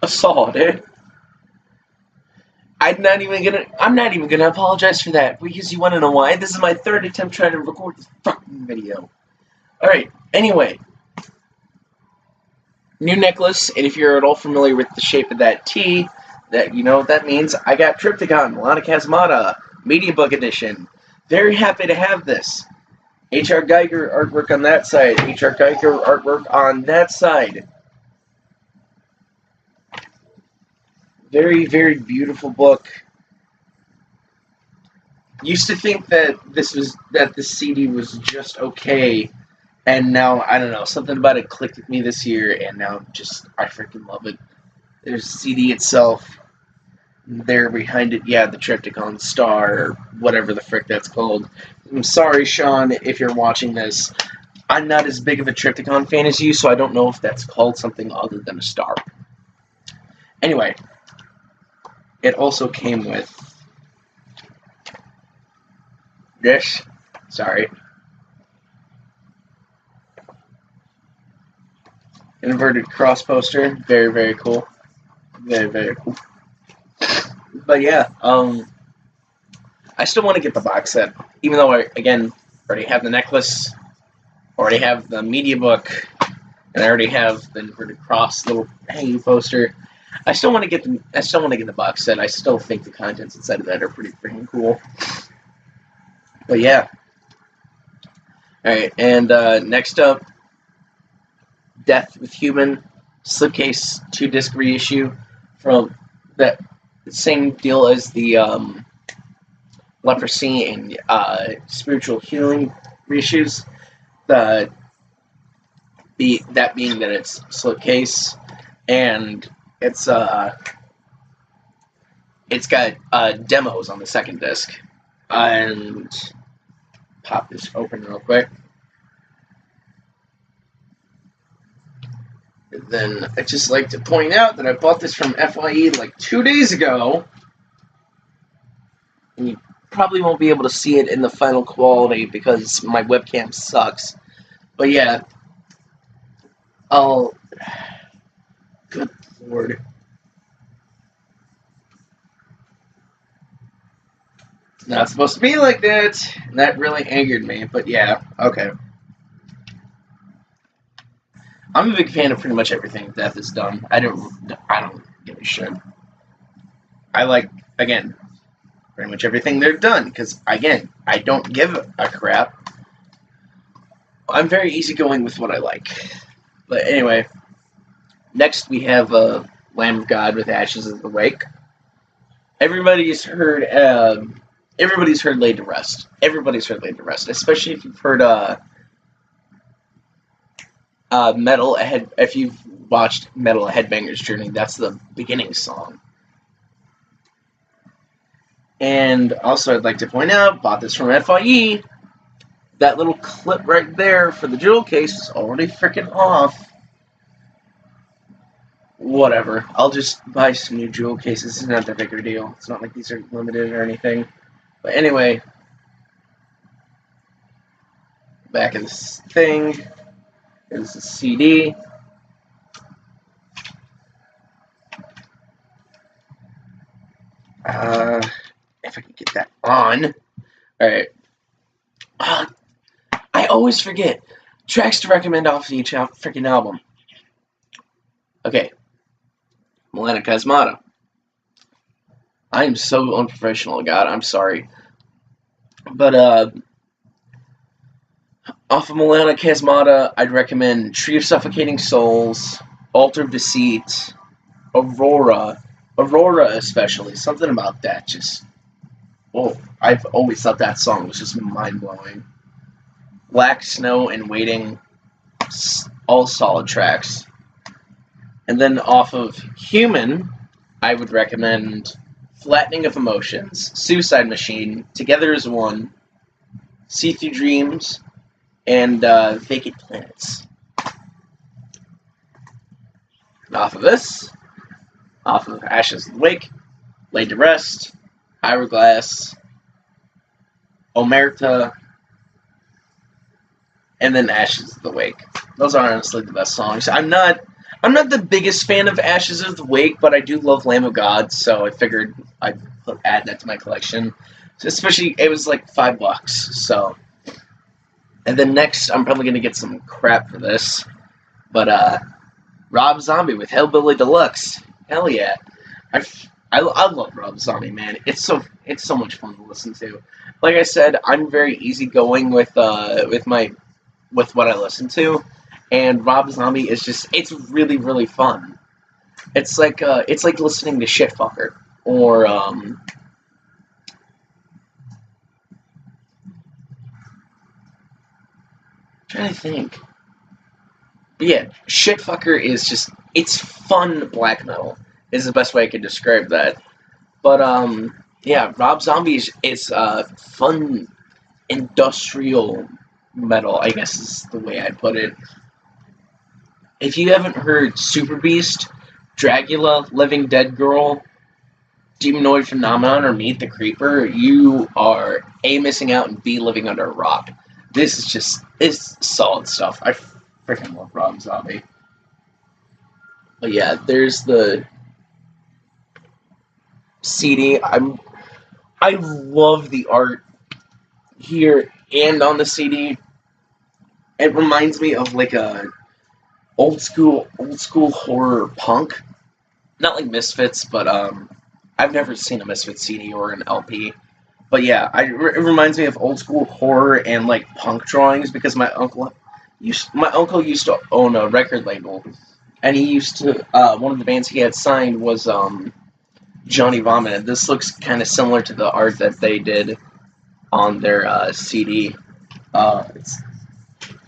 assault, eh? I'm not even gonna apologize for that, because you wanna know why? This is my third attempt trying to record this fucking video. Alright, anyway. New necklace, and if you're at all familiar with the shape of that T, that you know what that means. I got Trypticon, Milana Kazmata, Media Book Edition. Very happy to have this. H.R. Geiger artwork on that side, H.R. Geiger artwork on that side. Very, very beautiful book. Used to think that this CD was just okay, and now I don't know, something about it clicked with me this year, and now I freaking love it. There's the CD itself. There behind it, yeah, the Trypticon star, or whatever the frick that's called. I'm sorry, Sean, if you're watching this. I'm not as big of a Trypticon fan as you, so I don't know if that's called something other than a star. Anyway, it also came with this. Sorry. Inverted cross poster. Very, very cool. Very, very cool. But yeah, I still want to get the box set, even though I, again, already have the necklace, already have the media book, and I already have the inverted cross little hanging poster. I still want to get the box set. I still think the contents inside of that are pretty freaking cool. But yeah. Alright, and next up, Death with Human, slipcase 2-disc reissue from that same deal as the Leprosy and Spiritual Healing reissues. That being that it's slipcase, and it's got demos on the second disc. And pop this open real quick. Then I'd just like to point out that I bought this from FYE like 2 days ago. And you probably won't be able to see it in the final quality because my webcam sucks. But yeah. Good lord. It's not supposed to be like that. And that really angered me, but yeah, okay. I'm a big fan of pretty much everything Death has done. I don't give a shit. I like, again, pretty much everything they've done, because, again, I don't give a crap. I'm very easygoing with what I like. But anyway, next we have Lamb of God with Ashes of the Wake. Everybody's heard Laid to Rest. Everybody's heard Laid to Rest, especially if you've heard Metal Ahead. If you've watched Metal Headbanger's Journey, that's the beginning song. And also, I'd like to point out, bought this from FYE. That little clip right there for the jewel case is already freaking off. Whatever. I'll just buy some new jewel cases. It's not that big of a deal. It's not like these are limited or anything. But anyway, back of this thing is the CD. If I can get that on. Alright. I always forget. Tracks to recommend off each freaking album. Okay. Milana Kazmata. I am so unprofessional, God, I'm sorry. But, off of Milana Kazmata, I'd recommend Tree of Suffocating Souls, Altar of Deceit, Aurora especially. Something about that just... Oh, I've always thought that song was just mind-blowing. Black Snow and Waiting, all solid tracks. And then off of Human, I would recommend Flattening of Emotions, Suicide Machine, Together as One, See Through Dreams, and Vacant Planets. And off of this, off of Ashes of the Wake, Laid to Rest, Hourglass, Omerta, and then Ashes of the Wake. Those are honestly the best songs. I'm not I'm not the biggest fan of Ashes of the Wake, but I do love Lamb of God, so I figured I'd add that to my collection. So especially, it was like $5, so. And then next, I'm probably gonna get some crap for this, but Rob Zombie with Hellbilly Deluxe. Hell yeah, I love Rob Zombie, man. It's so much fun to listen to. Like I said, I'm very easygoing with what I listen to, and Rob Zombie is it's really really fun. It's like listening to Shitfucker or trying to think. But yeah, Shitfucker is it's fun black metal is the best way I could describe that. But yeah, Rob Zombie is fun industrial metal, I guess is the way I'd put it. If you haven't heard Super Beast, Dracula, Living Dead Girl, Demonoid Phenomenon, or Meet the Creeper, you are A, missing out, and B, living under a rock. This is it's solid stuff. I freaking love Rob Zombie. But yeah, there's the CD. I love the art here and on the CD. It reminds me of like a old school horror punk. Not like Misfits, but I've never seen a Misfits CD or an LP. But yeah, it reminds me of old school horror and like punk drawings because my uncle used to own a record label, and he used to one of the bands he had signed was Johnny Vomit. And this looks kind of similar to the art that they did on their CD. It's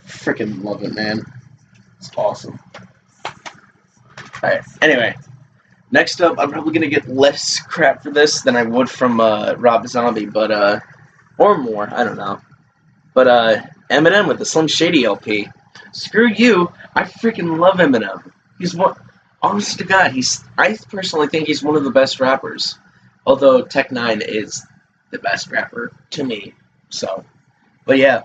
freaking love it, man. It's awesome. Alright, anyway. Next up, I'm probably gonna get less crap for this than I would from Rob Zombie, but or more, I don't know. But Eminem with the Slim Shady LP. Screw you, I freaking love Eminem. He's one, honest to God, I personally think he's one of the best rappers. Although Tech N9ne is the best rapper to me. So, but yeah.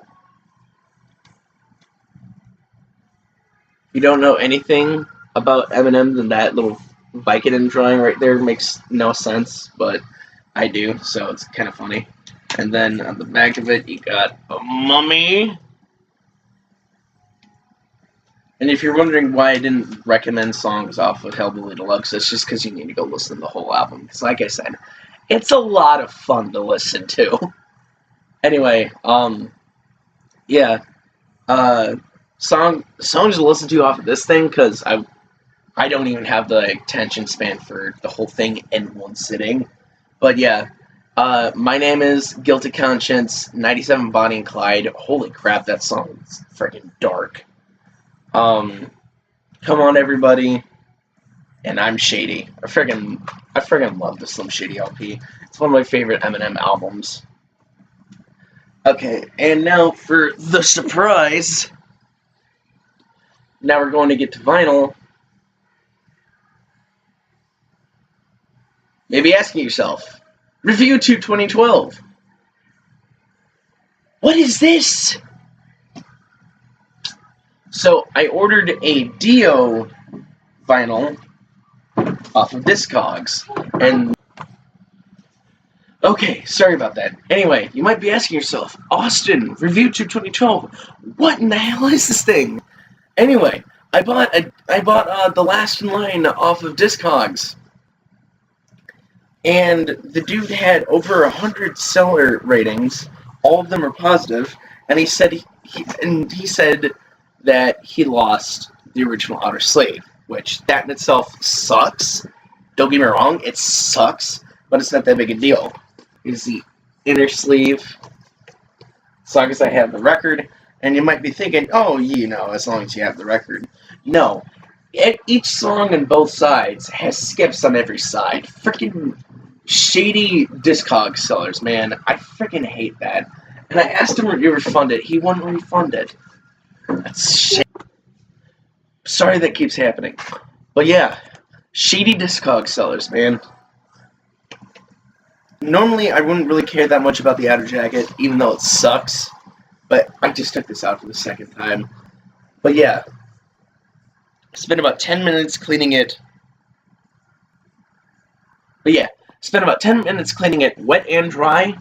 If you don't know anything about Eminem, then that little Vicodin drawing right there makes no sense, but I do, so it's kind of funny. And then on the back of it, you got a mummy. And if you're wondering why I didn't recommend songs off of Hellbilly Deluxe, it's just because you need to go listen to the whole album. Because like I said, it's a lot of fun to listen to. Anyway, yeah, songs to listen to off of this thing, because I don't even have the attention span for the whole thing in one sitting. But yeah, my name is Guilty Conscience, 97 Bonnie and Clyde. Holy crap, that song is freaking dark. Come on everybody, and I'm Shady. I freaking love the Slim Shady LP. It's one of my favorite Eminem albums. Okay, and now for the surprise. Now we're going to get to vinyl. Maybe asking yourself, Review 2 2012. What is this? So I ordered a Dio vinyl off of Discogs, and okay, sorry about that. Anyway, you might be asking yourself, Austin, Review 2 2012. What in the hell is this thing? Anyway, I bought The Last in Line off of Discogs. And the dude had over 100 seller ratings. All of them are positive, and he said he said that he lost the original Outer Slave, which that in itself sucks. Don't get me wrong, it sucks, but it's not that big a deal. Here's the inner sleeve. As long as I have the record, and you might be thinking, oh, as long as you have the record. No, each song on both sides has skips on every side. Freaking shady Discog sellers, man. I freaking hate that. And I asked him to refund it. He wouldn't refund it. That's shit. Sorry that keeps happening. But yeah, shady Discog sellers, man. Normally, I wouldn't really care that much about the outer jacket, even though it sucks. But I just took this out for the second time. But yeah. Spent about 10 minutes cleaning it. But yeah, spent about 10 minutes cleaning it wet and dry.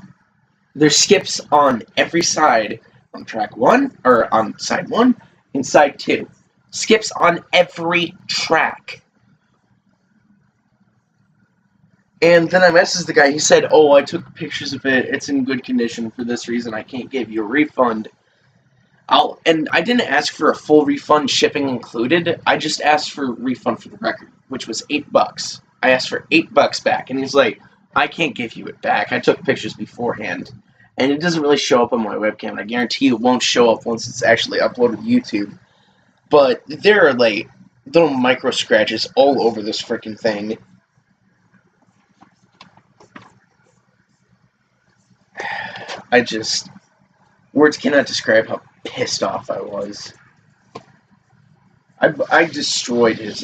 There's skips on every side on track 1, or on side 1 and side 2. Skips on every track. And then I messaged the guy. He said, "Oh, I took pictures of it. It's in good condition. For this reason, I can't give you a refund." And I didn't ask for a full refund, shipping included. I just asked for a refund for the record, which was $8. I asked for $8 back, and he's like, "I can't give you it back. I took pictures beforehand, and it doesn't really show up on my webcam. I guarantee you it won't show up once it's actually uploaded to YouTube. But there are like little micro scratches all over this freaking thing." Words cannot describe how pissed off I was. I destroyed his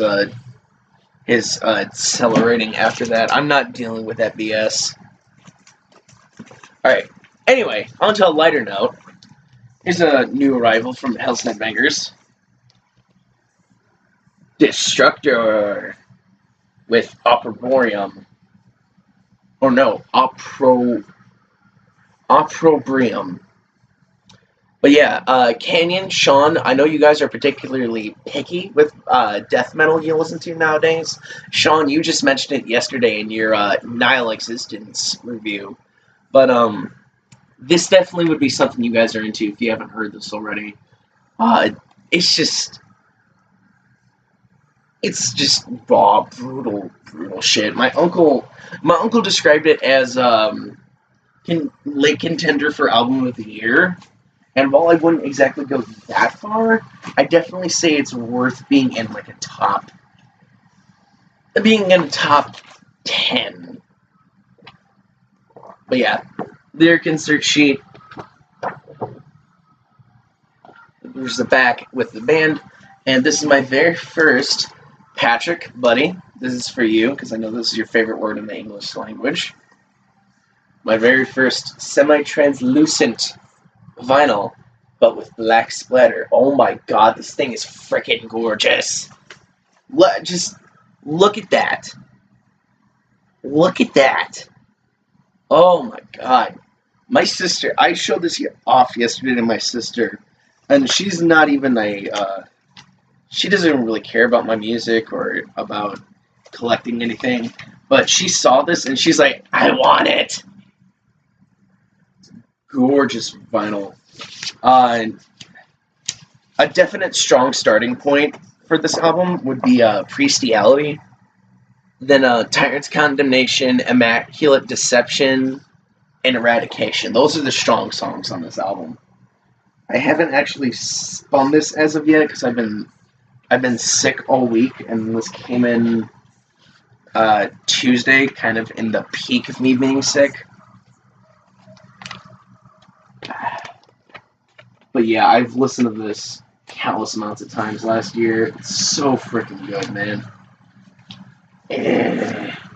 seller rating after that. I'm not dealing with that BS. Alright, anyway, on to a lighter note. Here's a new arrival from Hell's Net Bangers. Destructor with Opprobrium. Or no, Opprobrium. But yeah, Canyon, Sean, I know you guys are particularly picky with death metal you listen to nowadays. Sean, you just mentioned it yesterday in your Nihil Existence review. But this definitely would be something you guys are into if you haven't heard this already. It's just raw, brutal shit. My uncle described it as late contender for album of the year. And while I wouldn't exactly go that far, I definitely say it's worth being in like a top 10. But yeah, lyric insert sheet. There's the back with the band, and this is my very first Patrick, buddy. This is for you because I know this is your favorite word in the English language. My very first semi-translucent vinyl, but with black splatter. Oh my god, this thing is freaking gorgeous. Just look at that. Look at that. Oh my god. My sister, I showed this off yesterday to my sister, and she's not even she doesn't really care about my music or about collecting anything, but she saw this and she's like, "I want it." Gorgeous vinyl. A definite strong starting point for this album would be Priestiality, then Tyrant's Condemnation, Immaculate Deception, and Eradication. Those are the strong songs on this album. I haven't actually spun this as of yet because I've been sick all week, and this came in Tuesday, kind of in the peak of me being sick. But yeah, I've listened to this countless amounts of times last year. It's so freaking good, man.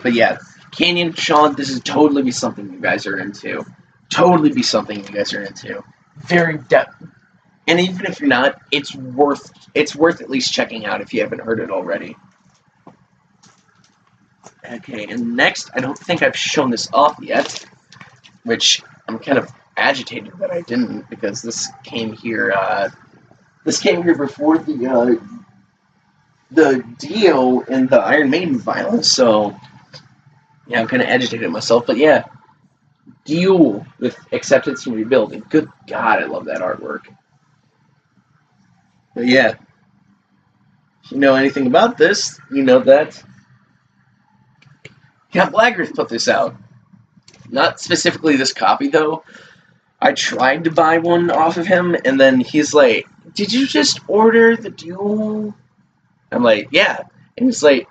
But yeah, Canyon, Sean, this is totally be something you guys are into. Totally be something you guys are into. Very depth. And even if you're not, it's worth at least checking out if you haven't heard it already. Okay, and next, I don't think I've shown this off yet, which I'm kind of agitated that I didn't, because this came here before the Dio and the Iron Maiden vinyl, so yeah, I'm kind of agitated myself. But yeah, Dio with Acceptance and Rebuild, and good God, I love that artwork. But yeah, if you know anything about this, you know that Count Blackguard put this out. Not specifically this copy, though. I tried to buy one off of him, and then he's like, "Did you just order the dual?" I'm like, "Yeah." And he's like,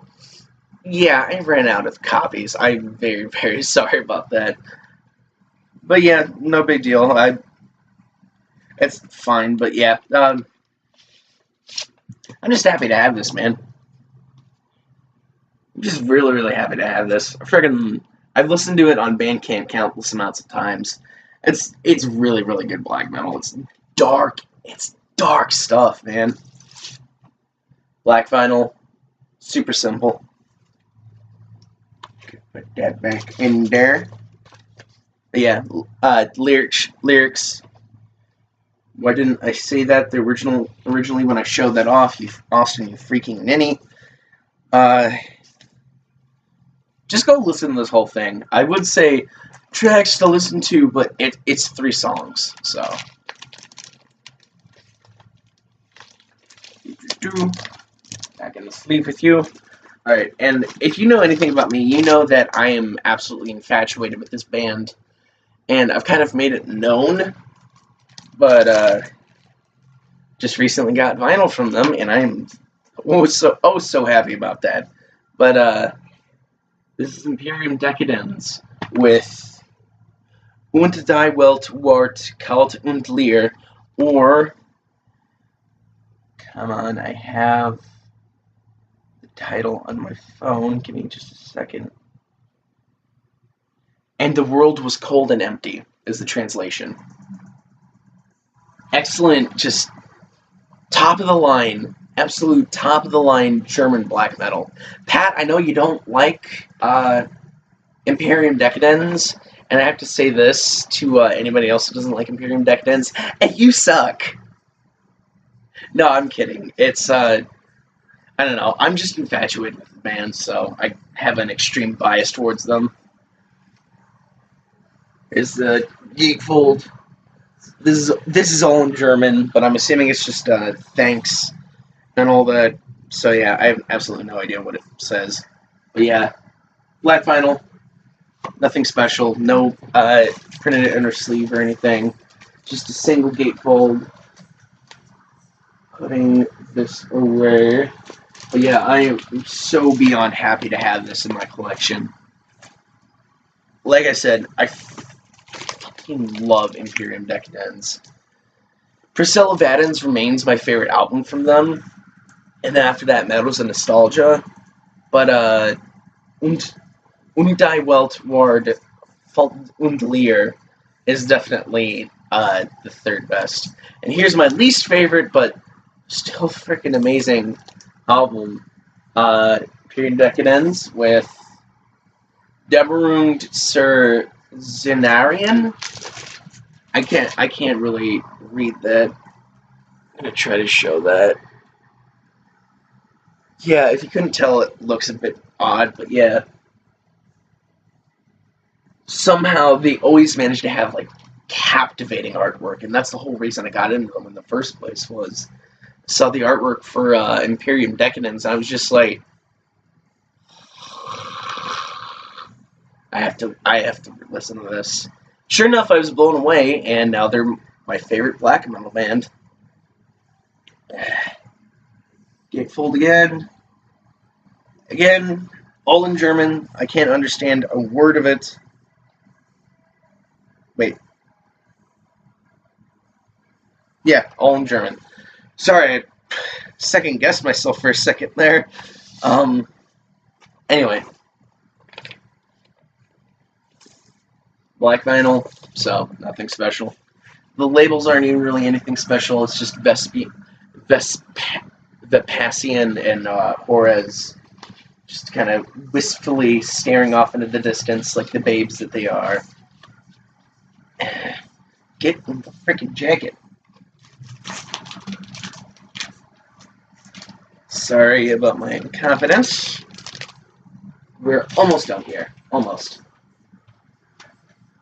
"Yeah, I ran out of copies. I'm very, very sorry about that." But yeah, no big deal. It's fine, but yeah. I'm just happy to have this, man. I'm just really, really happy to have this. I've listened to it on Bandcamp countless amounts of times. It's really, really good black metal. It's dark stuff, man. Black Vinyl, super simple. Put that back in there. But yeah, lyrics. Why didn't I say that originally when I showed that off? Austin, you freaking ninny. Just go listen to this whole thing. I would say tracks to listen to, but it's 3 songs, so. Back in the sleep with you. Alright, and if you know anything about me, you know that I am absolutely infatuated with this band. And I've kind of made it known, but just recently got vinyl from them, and I'm so happy about that. But this is Imperium Decadens with Und die Welt ward kalt und leer, or, come on, I have the title on my phone, give me just a second. And the world was cold and empty, is the translation. Excellent, just top of the line, absolute top of the line German black metal. Pat, I know you don't like Imperium Decadens, and I have to say this to anybody else who doesn't like Imperium Decadens, and you suck. No, I'm kidding. It's, I don't know, I'm just infatuated with the band, so I have an extreme bias towards them. Here's the Geekfold. This is all in German, but I'm assuming it's just thanks and all that. So yeah, I have absolutely no idea what it says. But yeah, black vinyl, nothing special, no printed inner sleeve or anything. Just a single gatefold. Putting this away. But yeah, I am so beyond happy to have this in my collection. Like I said, I fucking love Imperium Decadens. Priscilla Vadens remains my favorite album from them. And then after that, Metals and Nostalgia. But, Und die Welt ward und leer is definitely the 3rd best. And here's my least favorite, but still freaking amazing album, Imperium Decadens with Deberund zur Zenarian. I can't really read that. I'm gonna try to show that. Yeah, if you couldn't tell, it looks a bit odd, but yeah. Somehow they always manage to have like captivating artwork, and that's the whole reason I got into them in the first place. Was saw the artwork for Imperium Decadens, and I was just like, I have to listen to this. Sure enough, I was blown away, and now they're my favorite black metal band. Gatefold again. Again, all in German. I can't understand a word of it. Wait. Yeah, all in German. Sorry, I second-guessed myself for a second there. Anyway. Black vinyl, so nothing special. The labels aren't even really anything special. It's just Vespasian and Horez just kind of wistfully staring off into the distance like the babes that they are. Get in the freaking jacket. Sorry about my incompetence. We're almost done here. Almost.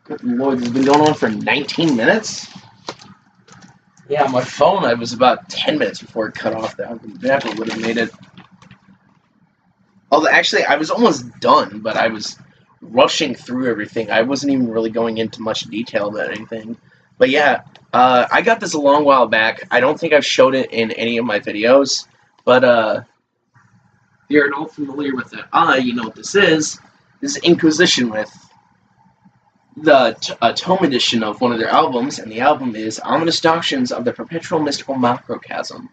Good lord, this has been going on for 19 minutes? Yeah, on my phone, I was about 10 minutes before it cut off. That never would have made it. Although, actually, I was almost done, but I was rushing through everything. I wasn't even really going into much detail about anything. But yeah, I got this a long while back. I don't think I've showed it in any of my videos, but if you're at all familiar with it, you know what this is. This is Inquisition with the tome edition of one of their albums, and the album is Ominous Doctrines of the Perpetual Mystical Macrocosm.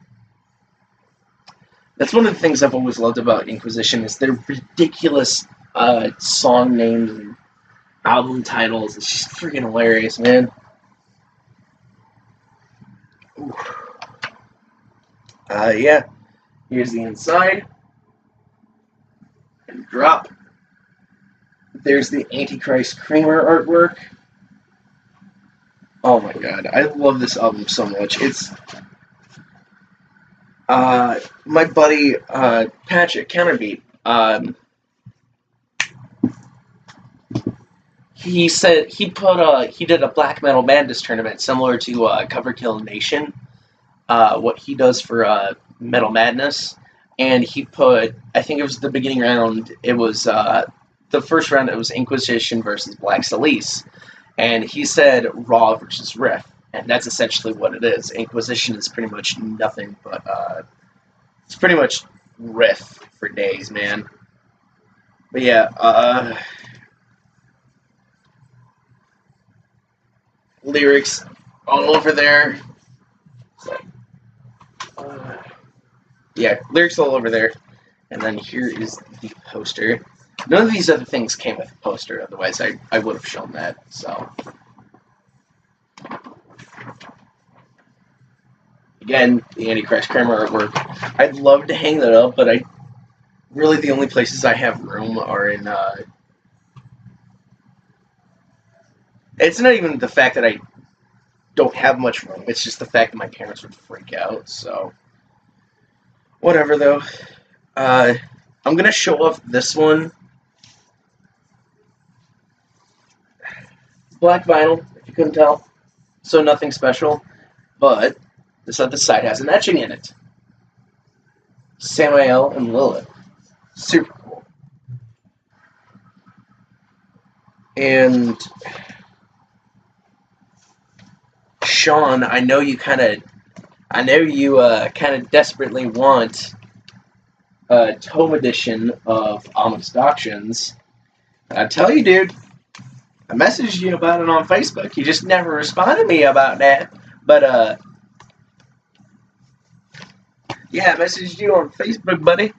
That's one of the things I've always loved about Inquisition, is their ridiculous song names and album titles. It's just freaking hilarious, man. Yeah. Here's the inside. And drop. There's the Antichrist Kramer artwork. Oh my god, I love this album so much. It's my buddy Patrick Counterbeat. He said he did a Black Metal Madness tournament similar to Cover Kill Nation. What he does for Metal Madness, and he put, I think it was the beginning round. It was the first round. It was Inquisition versus Black Celice. And he said Raw versus Riff, and that's essentially what it is. Inquisition is pretty much nothing but it's pretty much Riff for days, man. But yeah, lyrics all over there. So, yeah, lyrics all over there. And then here is the poster. None of these other things came with a poster, otherwise I would have shown that, so. Again, the Antichrist Kramer artwork. I'd love to hang that up, but really the only places I have room are in, it's not even the fact that I don't have much room, it's just the fact that my parents would freak out, so. Whatever, though. I'm gonna show off this one. Black vinyl, if you couldn't tell. So nothing special. But this other side has an etching in it. Samael and Lilith. Super cool. And Sean, I know you kind of desperately want a tome edition of Ominous Doctrines. I tell you, dude, I messaged you about it on Facebook. You just never responded to me about that. But, yeah, I messaged you on Facebook, buddy.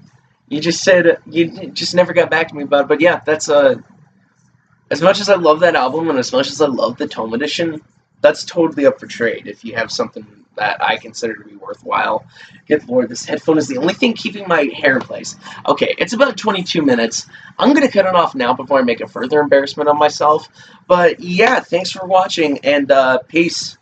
You just said, you just never got back to me about it. But yeah, that's, as much as I love that album and as much as I love the tome edition, that's totally up for trade if you have something that I consider to be worthwhile. Good lord, this headphone is the only thing keeping my hair in place. Okay, it's about 22 minutes. I'm going to cut it off now before I make a further embarrassment of myself. But yeah, thanks for watching, and peace.